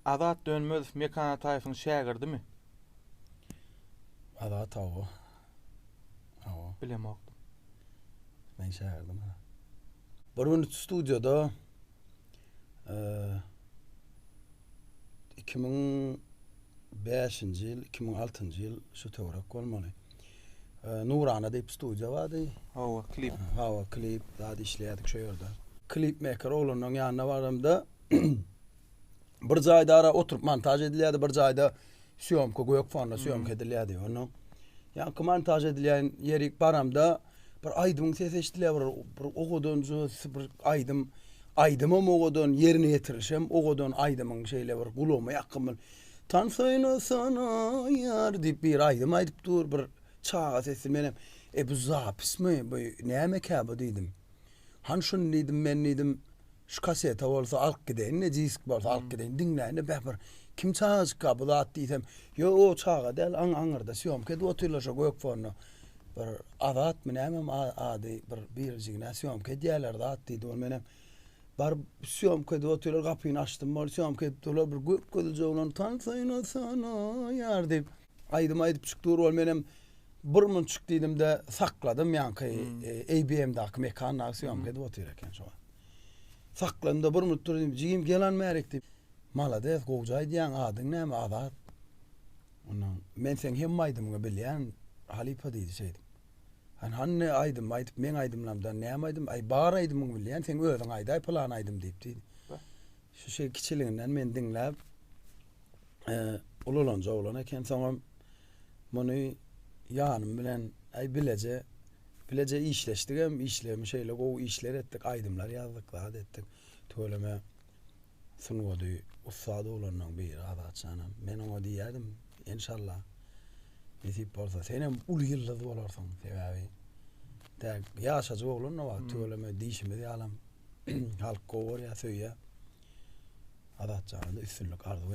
Azat Dönmez Mekana Tayfın şägirdi mi? Azat tawo. Bilemok. Ben şägirdim. Bir gün studioda 2005-nji ýyl, 2006-njy ýyl şu töwerek bolmaly. Nurana diýip studio bardy. Hawa klip. Hawa klip zady işleýärdik şu ýerde. Klip maker olanyň ýanyna barymda bir jaýda ara oturup montaj edilýärdi, bir jaýda syomka goýak fonda syomka edilýärdi. Onu ýa montaj edilýän ýerik baramda bir aýdymyň sesi eşdilýär, bir ogodan bir aýdymam ogodan ýerine ýetirişem, ogodan aýdymyň şeýle bir gulama ýakyn tansaýna sana ýar diýip bir aýdym aýdyp dur, bir çağa sesi menem. Bu zapismi, bu näme käbi diýdim. Han şunu diýdim, men diýdim, şu kaseta bolsa alyp gideň, ne disk bolsa alyp gideň, dinläne bir kim çağık kabulat diýsem, yo o çağa del aňyrda syomka edip oturýarlar goýak fonda. Bir Azat menem ady bir jigna syomka edýärler da diýdi ol menem. Bar syomka edip oturýarlar, gapyny açdym, bar syomka edip durlar, bir göp gözlü oglan tansaýna sana ýar diýip aýdym aýdyp çykdyr ol menem. Bir munçuk diýdim de sakladym ýanky ABM-däki mekan syomka edip oturýar eken şoňa. Saklandı bir mutlu dedim. Jigim gelen merekti. Malades gowjay diýen adyň näme Azat? Ondan men sen hem aýdymyňy bilýän Halipa diýdi şeýdim. Han ne aýdym aýdyp men aýdymlamdan näme aýdym? Aý bar aýdymyňy bilýän sen özüň aýdy plan aýdym diýip diýdi. Şu şey kiçiliginden men dinläp ulanca olan eken soňra muny ýanym bilen bilece işleşdik hem işlemi şeyle o işler ettik, aydımlar yazdık, daha ettik. Töyleme sunuwady ustady olanyň biri Azat canım. Men oňa diýerdim, inşallah. Nesip bolsa senem ul ýylly bolarsyň sebäbi. Täk ýaşaja bolan wa töyleme diýişimi ýalam. Halk gowar ýa söýýär. Azat canım üstünlük arzu